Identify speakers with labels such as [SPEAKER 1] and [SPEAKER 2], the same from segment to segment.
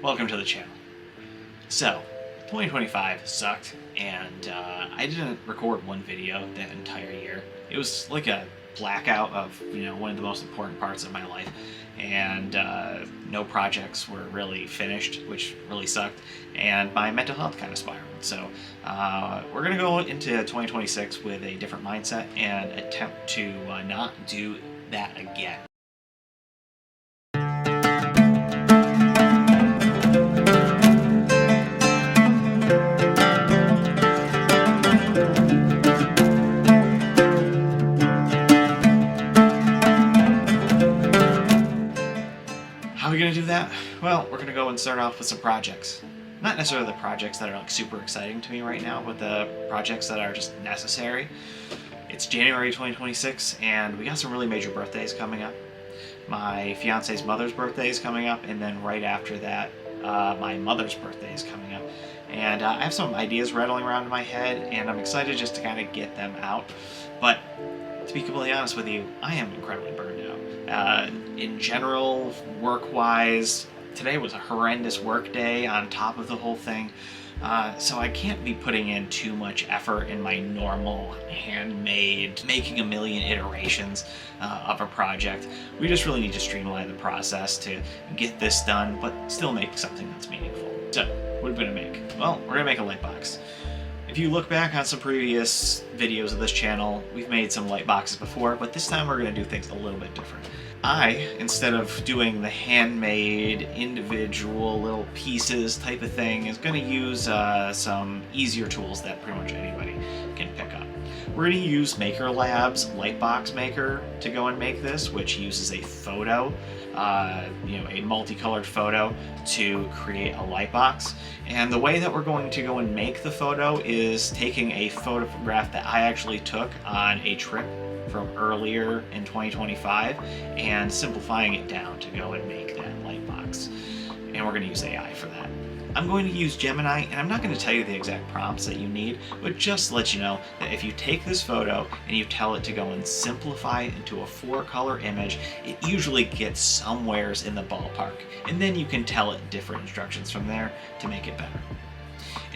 [SPEAKER 1] welcome to the channel. So, 2025 sucked, and I didn't record one video that entire year. It was like a blackout of, one of the most important parts of my life, and no projects were really finished, which really sucked, and my mental health kind of spiraled. So we're going to go into 2026 with a different mindset and attempt to not do that again. How are we going to do that? Well, we're going to go and start off with some projects. Not necessarily the projects that are like super exciting to me right now, but the projects that are just necessary. It's January 2026, and we got some really major birthdays coming up. My fiance's mother's birthday is coming up, and then right after that, my mother's birthday is coming up. And I have some ideas rattling around in my head, and I'm excited just to kind of get them out. But to be completely honest with you, I am incredibly burned out. In general, work-wise, today was a horrendous work day on top of the whole thing. So I can't be putting in too much effort in my normal handmade, making a million iterations of a project. We just really need to streamline the process to get this done, but still make something that's meaningful. So, what are we going to make? Well, we're going to make a light box. If you look back on some previous videos of this channel, we've made some light boxes before, but this time we're going to do things a little bit different. Instead of doing the handmade, individual little pieces type of thing, is going to use some easier tools that pretty much anybody can pick up. We're going to use MakerLab's Lightbox maker to go and make this, which uses a photo, a multicolored photo to create a light box. And the way that we're going to go and make the photo is taking a photograph that I actually took on a trip from earlier in 2025 and simplifying it down to go and make that light box. And we're going to use AI for that. I'm going to use Gemini, and I'm not going to tell you the exact prompts that you need, but just to let you know that if you take this photo and you tell it to go and simplify it into a 4-color image, it usually gets somewheres in the ballpark, and then you can tell it different instructions from there to make it better.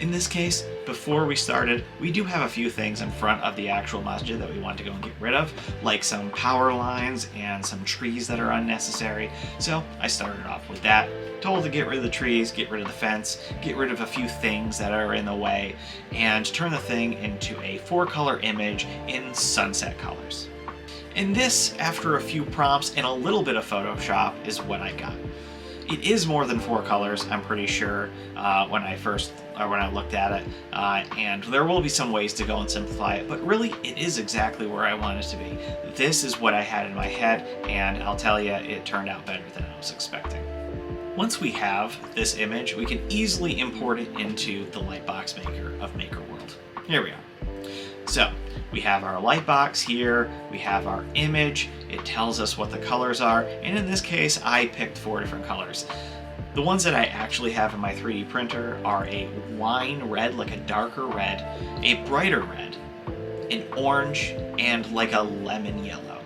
[SPEAKER 1] In this case, before we started, we do have a few things in front of the actual masjid that we want to go and get rid of, like some power lines and some trees that are unnecessary. So I started off with that, told to get rid of the trees, get rid of the fence, get rid of a few things that are in the way, and turn the thing into a 4-color image in sunset colors. And this, after a few prompts and a little bit of Photoshop, is what I got. It is more than 4 colors, I'm pretty sure, when I looked at it, and there will be some ways to go and simplify it, but really it is exactly where I want it to be. This is what I had in my head, and I'll tell you, it turned out better than I was expecting. Once we have this image, we can easily import it into the Lightbox maker of MakerWorld. Here we are. So, we have our light box here, we have our image, it tells us what the colors are, and in this case I picked 4 different colors. The ones that I actually have in my 3D printer are a wine red, like a darker red, a brighter red, an orange, and like a lemon yellow.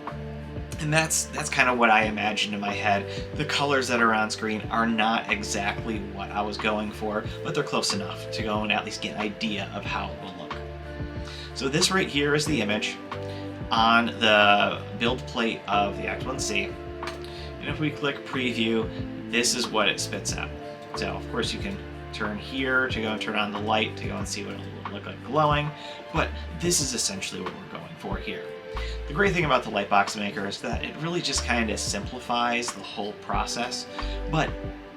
[SPEAKER 1] And that's kind of what I imagined in my head. The colors that are on screen are not exactly what I was going for, but they're close enough to go and at least get an idea of how it will look. So this right here is the image on the build plate of the X1C. And if we click preview, this is what it spits out. So of course you can turn here to go and turn on the light to go and see what it will look like glowing, but this is essentially what we're going for here. The great thing about the Lightbox Maker is that it really just kind of simplifies the whole process, but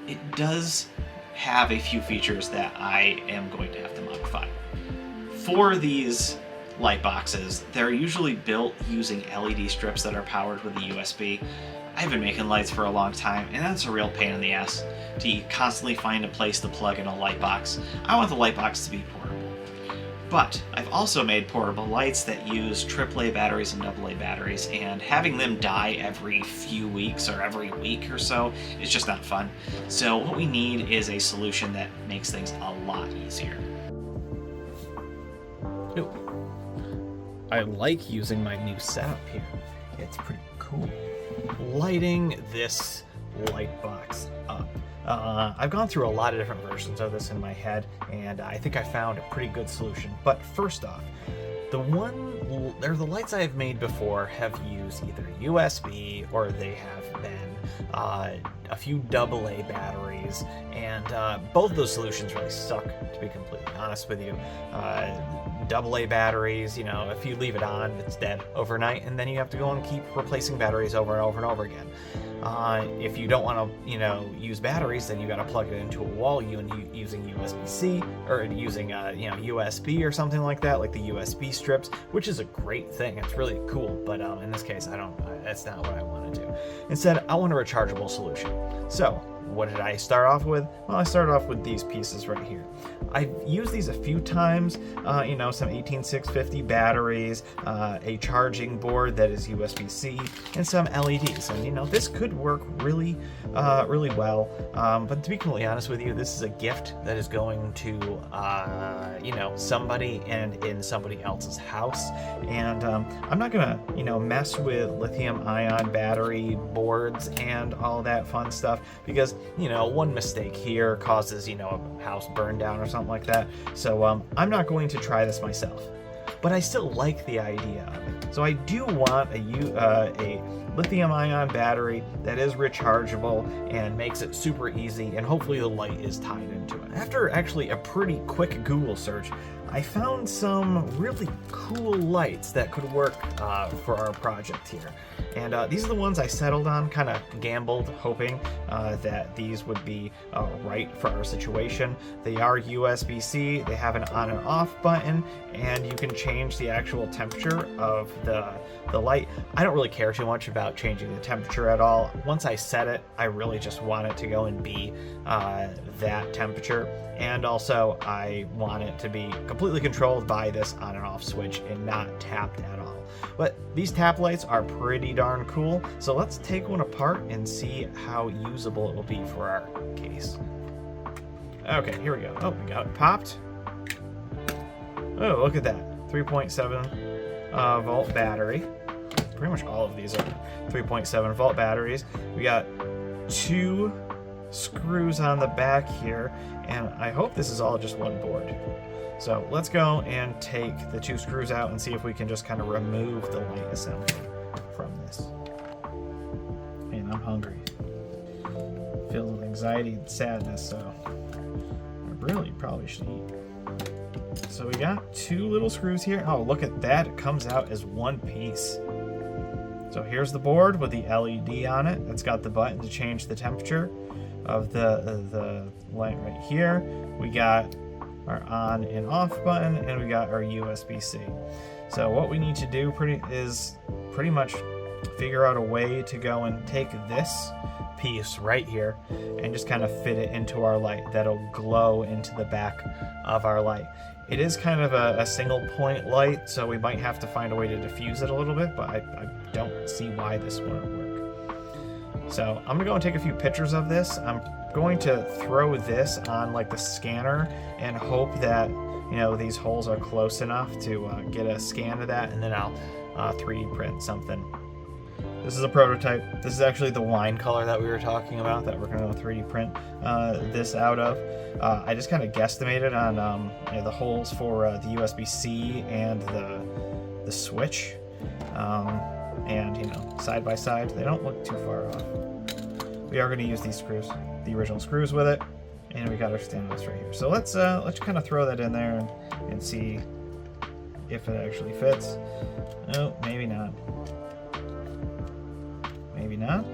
[SPEAKER 1] it does have a few features that I am going to have to modify. For these light boxes, they're usually built using LED strips that are powered with a USB. I've been making lights for a long time, and that's a real pain in the ass to constantly find a place to plug in a light box. I want the light box to be portable. But I've also made portable lights that use AAA batteries and AA batteries, and having them die every few weeks or every week or so is just not fun. So what we need is a solution that makes things a lot easier. Ooh. I like using my new setup here. It's pretty cool. Lighting this light box up.
[SPEAKER 2] I've gone through a lot of different versions of this in my head, and I think I found a pretty good solution. But first off, the lights I've made before have used either USB or they have been a few AA batteries, and both of those solutions really suck, to be completely honest with you. AA batteries, you know, if you leave it on, it's dead overnight, and then you have to go and keep replacing batteries over and over and over again. If you don't want to, you know, use batteries, then you got to plug it into a wall using USB-C or using, you know, USB or something like that, like the USB strips, which is a great thing. It's really cool, but in this case, that's not what I want to do. Instead, I want a rechargeable solution. So, what did I start off with? Well, I started off with these pieces right here. I've used these a few times, you know, some 18650 batteries, a charging board that is USB-C, and some LEDs. And, you know, this could work really well. But to be completely honest with you, this is a gift that is going to, you know, somebody and in somebody else's house. And I'm not gonna, you know, mess with lithium-ion battery boards and all that fun stuff, because, you know, one mistake here causes, you know, a house burn down or something like that. So I'm not going to try this myself, but I still like the idea of it. So I do want a lithium-ion battery that is rechargeable and makes it super easy, and hopefully the light is tied into it. After actually a pretty quick Google search, I found some really cool lights that could work for our project here. And these are the ones I settled on, kind of gambled, hoping that these would be right for our situation. They are USB-C, they have an on and off button, and you can change the actual temperature of the light. I don't really care too much about changing the temperature at all. Once I set it, I really just want it to go and be that temperature. And also, I want it to be completely controlled by this on and off switch and not tapped at all. But these tap lights are pretty darn cool, so let's take one apart and see how usable it will be for our case. Okay, here we go. Oh, we got it popped. Oh, look at that. 3.7 volt battery. Pretty much all of these are 3.7 volt batteries. We got 2 screws on the back here, and I hope this is all just one board. So let's go and take the 2 screws out and see if we can just kind of remove the light assembly from this. And I'm hungry. Filled with anxiety and sadness, so I really probably should eat. So we got 2 little screws here. Oh, look at that. It comes out as one piece. So here's the board with the LED on it. It's got the button to change the temperature of the light right here. We got our on and off button, and we got our USB-C. So what we need to do is pretty much figure out a way to go and take this piece right here and just kind of fit it into our light that'll glow into the back of our light. It is kind of a single point light, so we might have to find a way to diffuse it a little bit, but I don't see why this wouldn't work. So I'm gonna go and take a few pictures of this. I'm going to throw this on like the scanner and hope that, you know, these holes are close enough to get a scan of that, and then I'll 3D print something. This is a prototype. This is actually the wine color that we were talking about that we're going to 3D print this out of. I just kind of guesstimated on you know, the holes for the USB-C and the switch. And, you know, side by side, they don't look too far off. We are going to use these screws, the original screws with it, and we got our stainless right here. So let's kind of throw that in there and see if it actually fits. Oh, maybe not. Maybe not.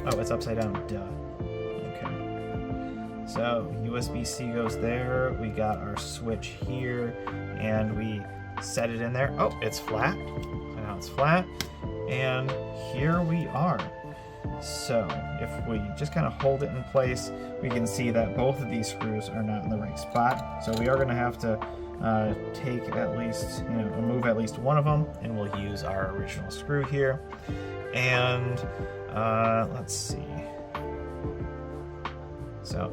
[SPEAKER 2] Oh, it's upside down. Duh. Okay. So USB-C goes there. We got our switch here, and we set it in there. Oh, it's flat. So now it's flat. And here we are. So if we just kind of hold it in place, we can see that both of these screws are not in the right spot. So we are going to have to take at least, you know, remove at least one of them, and we'll use our original screw here. And let's see. So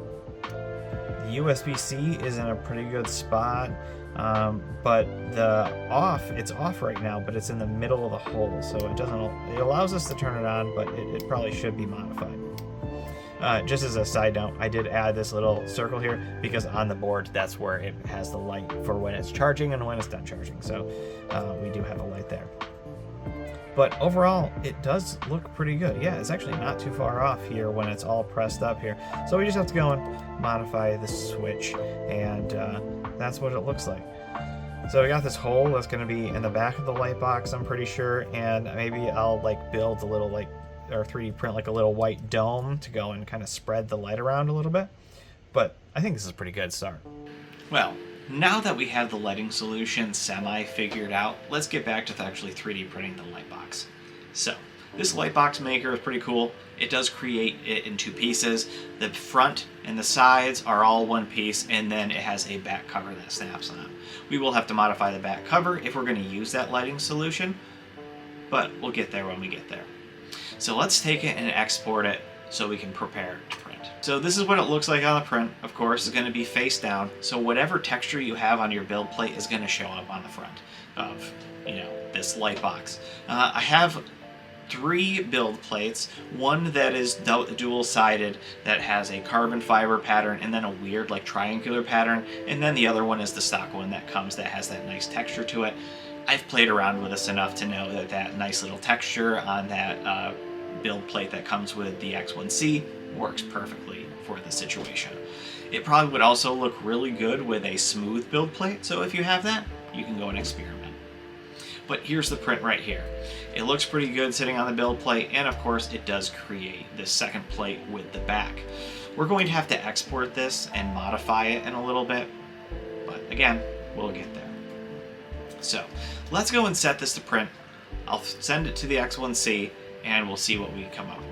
[SPEAKER 2] the USB-C is in a pretty good spot, but it's off right now, but it's in the middle of the hole, so it allows us to turn it on, but it probably should be modified. Just as a side note, I did add this little circle here because on the board, that's where it has the light for when it's charging and when it's done charging. So we do have a light there. But overall, it does look pretty good. Yeah, it's actually not too far off here when it's all pressed up here. So we just have to go and modify the switch, and that's what it looks like. So we got this hole that's going to be in the back of the light box, I'm pretty sure, and maybe I'll like build a little or 3D print like a little white dome to go and kind of spread the light around a little bit. But I think this is a pretty good start.
[SPEAKER 1] Well, now that we have the lighting solution semi-figured out, let's get back to actually 3D printing the Lightbox. So, this Lightbox maker is pretty cool. It does create it in 2 pieces. The front and the sides are all one piece, and then it has a back cover that snaps on. We will have to modify the back cover if we're going to use that lighting solution, but we'll get there when we get there. So let's take it and export it so we can prepare to print. So this is what it looks like on the print. Of course, it's going to be face down, so whatever texture you have on your build plate is going to show up on the front of, this light box. I have 3 build plates, one that is dual-sided that has a carbon fiber pattern and then a weird like triangular pattern, and then the other one is the stock one that has that nice texture to it. I've played around with this enough to know that nice little texture on that build plate that comes with the X1C works perfectly for the situation. It probably would also look really good with a smooth build plate, so if you have that, you can go and experiment. But here's the print right here. It looks pretty good sitting on the build plate, and of course it does create this second plate with the back. We're going to have to export this and modify it in a little bit, but again, we'll get there. So let's go and set this to print. I'll send it to the X1C and we'll see what we come up with.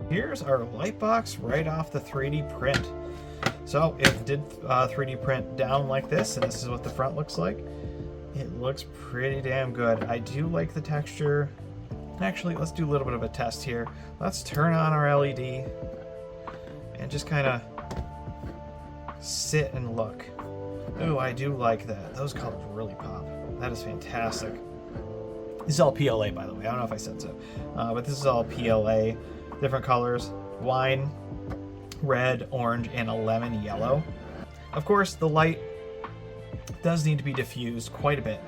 [SPEAKER 2] Here's our light box right off the 3D print. So it did 3D print down like this, and this is what the front looks like. It looks pretty damn good. I do like the texture. Actually, let's do a little bit of a test here. Let's turn on our LED and just kind of sit and look. Ooh, I do like that. Those colors really pop. That is fantastic. This is all PLA, by the way. I don't know if I said so. But this is all PLA. Different colors. Wine, red, orange, and a lemon yellow. Of course, the light does need to be diffused quite a bit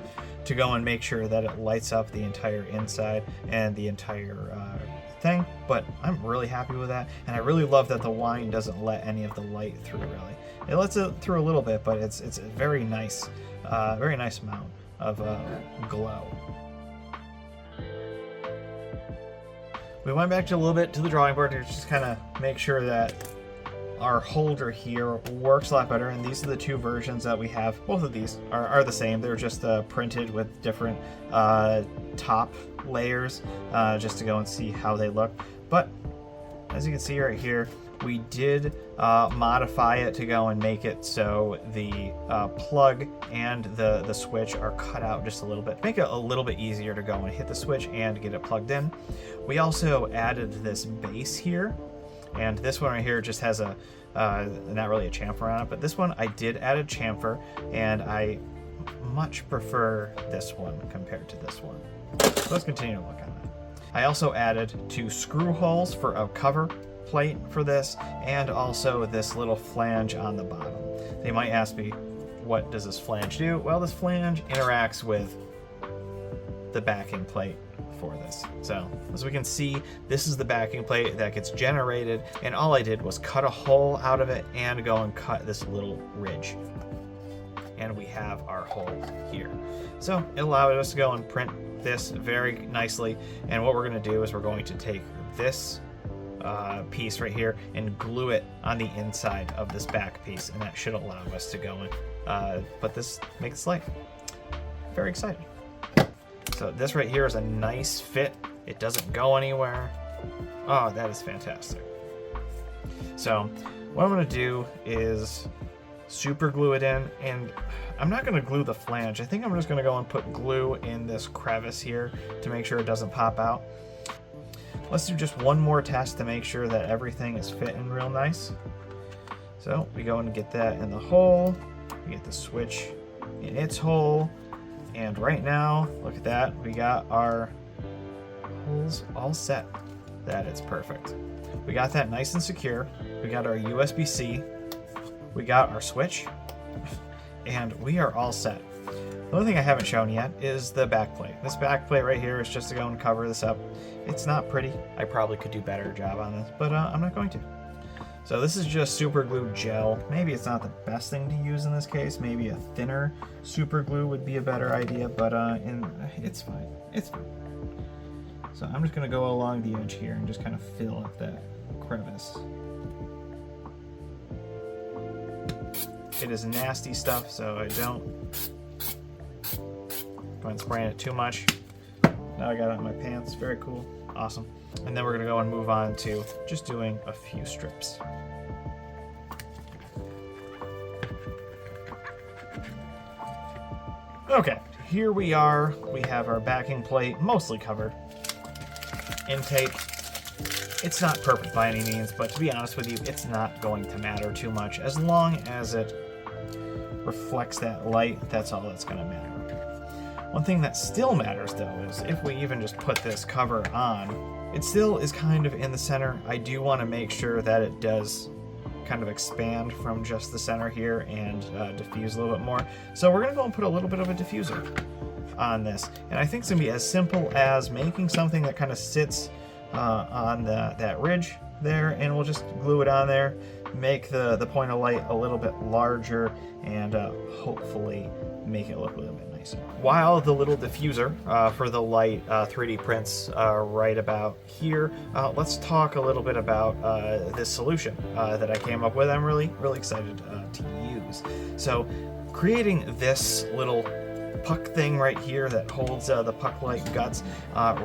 [SPEAKER 2] to go and make sure that it lights up the entire inside and the entire thing, but I'm really happy with that, and I really love that the wine doesn't let any of the light through. Really, it lets it through a little bit, but it's a very nice amount of glow. We went back to a little bit to the drawing board to just kind of make sure that our holder here works a lot better, and these are the 2 versions that we have. Both of these are the same. They're just printed with different top layers just to go and see how they look. But as you can see right here, we did modify it to go and make it so the plug and the switch are cut out just a little bit. Make it a little bit easier to go and hit the switch and get it plugged in. We also added this base here, and this one right here just has a not really a chamfer on it, but this one I did add a chamfer, and I much prefer this one compared to this one. So let's continue to look on that. I also added 2 screw holes for a cover plate for this, and also this little flange on the bottom. They might ask me, what does this flange do? Well, this flange interacts with the backing plate for this. So as we can see, this is the backing plate that gets generated, and all I did was cut a hole out of it and go and cut this little ridge. And we have our hole here. So it allowed us to go and print this very nicely, and what we're going to do is we're going to take this piece right here and glue it on the inside of this back piece, and that should allow us to go and put this, make this light. Very excited. So this right here is a nice fit. It doesn't go anywhere. Oh, that is fantastic. So what I'm going to do is super glue it in, and I'm not going to glue the flange. I think I'm just going to go and put glue in this crevice here to make sure it doesn't pop out. Let's do just one more test to make sure that everything is fitting real nice. So we go and get that in the hole, we get the switch in its hole, and right now, look at that, we got our holes all set. That is perfect. We got that nice and secure. We got our USB-C, we got our switch, and we are all set. The only thing I haven't shown yet is the backplate. This backplate right here is just to go and cover this up. It's not pretty. I probably could do a better job on this, but I'm not going to. So this is just super glue gel. Maybe it's not the best thing to use in this case. Maybe a thinner super glue would be a better idea, but it's fine. It's fine. So I'm just gonna go along the edge here and just kind of fill up that crevice. It is nasty stuff, so I don't go and spraying it too much. Now I got it on my pants. Very cool. Awesome. And then we're going to go and move on to just doing a few strips. Okay, here we are. We have our backing plate mostly covered. Intake. It's not perfect by any means, but to be honest with you, it's not going to matter too much. As long as it reflects that light, that's all that's going to matter. One thing that still matters though is if we even just put this cover on, it still is kind of in the center. I do want to make sure that it does kind of expand from just the center here and diffuse a little bit more. So we're going to go and put a little bit of a diffuser on this. And I think it's going to be as simple as making something that kind of sits on that ridge there, and we'll just glue it on there, make the point of light a little bit larger, and hopefully make it look a little bit nicer. While the little diffuser for the light 3D prints right about here, let's talk a little bit about this solution that I came up with. I'm really excited to use. So creating this little puck thing right here that holds the puck light guts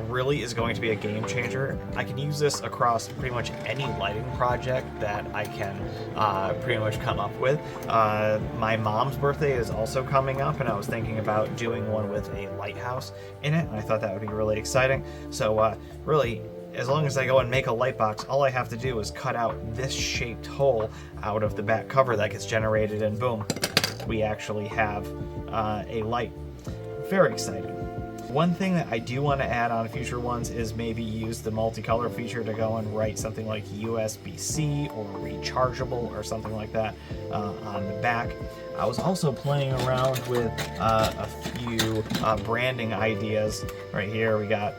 [SPEAKER 2] really is going to be a game changer. I can use this across pretty much any lighting project that I can pretty much come up with. My mom's birthday is also coming up, and I was thinking about doing one with a lighthouse in it, and I thought that would be really exciting. So really, as long as I go and make a light box, all I have to do is cut out this shaped hole out of the back cover that gets generated, and boom, we actually have a light. Very exciting. One thing that I do want to add on future ones is maybe use the multicolor feature to go and write something like USB-C or rechargeable or something like that on the back. I was also playing around with a few branding ideas. Right here we got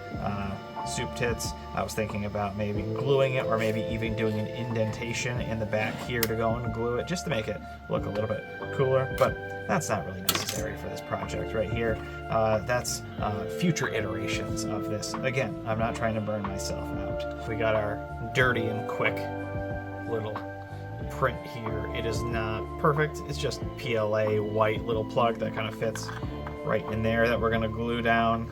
[SPEAKER 2] soup tits. I was thinking about maybe gluing it, or maybe even doing an indentation in the back here to go and glue it, just to make it look a little bit cooler, but that's not really necessary for this project right here. That's future iterations of this. Again, I'm not trying to burn myself out. We got our dirty and quick little print here. It is not perfect. It's just PLA white little plug that kind of fits right in there that we're going to glue down.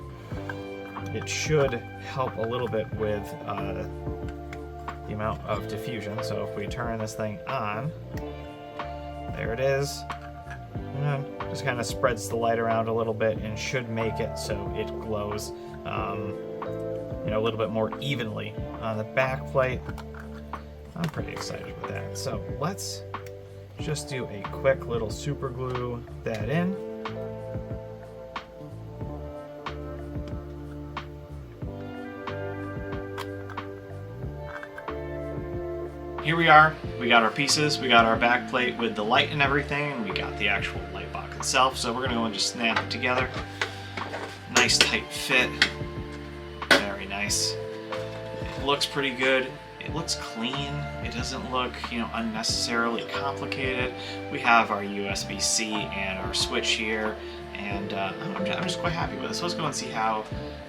[SPEAKER 2] It should help a little bit with the amount of diffusion. So if we turn this thing on, there it is. And just kind of spreads the light around a little bit and should make it so it glows a little bit more evenly on the back plate. I'm pretty excited with that. So let's just do a quick little super glue that in.
[SPEAKER 1] Here we are. We got our pieces, we got our back plate with the light and everything, and we got the actual light box itself. So we're gonna go and just snap it together. Nice tight fit. Very nice. It looks pretty good. It looks clean. It doesn't look, unnecessarily complicated. We have our USB-C and our switch here, and I'm just quite happy with it. So let's go and see how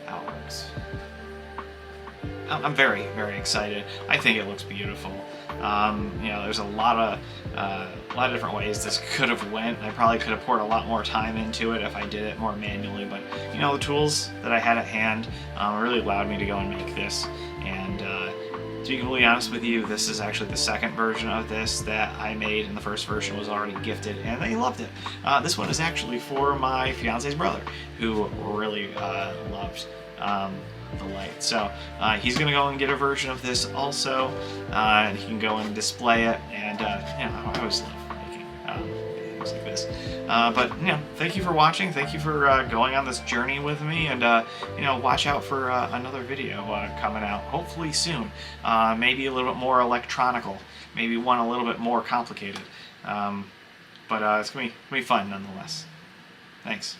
[SPEAKER 1] it works. I'm very excited. I think it looks beautiful. There's a lot of different ways this could have went. I probably could have poured a lot more time into it if I did it more manually, but the tools that I had at hand really allowed me to go and make this, and To be completely honest with you, this is actually the second version of this that I made, and the first version was already gifted, and they loved it. This one is actually for my fiance's brother, who really loved the light. So he's gonna go and get a version of this also, and he can go and display it. And you know, I always love making things like this. But you know, thank you for watching. Thank you for going on this journey with me, and you know, watch out for another video coming out hopefully soon. Maybe a little bit more electronical, maybe one a little bit more complicated. But it's gonna be fun nonetheless. Thanks.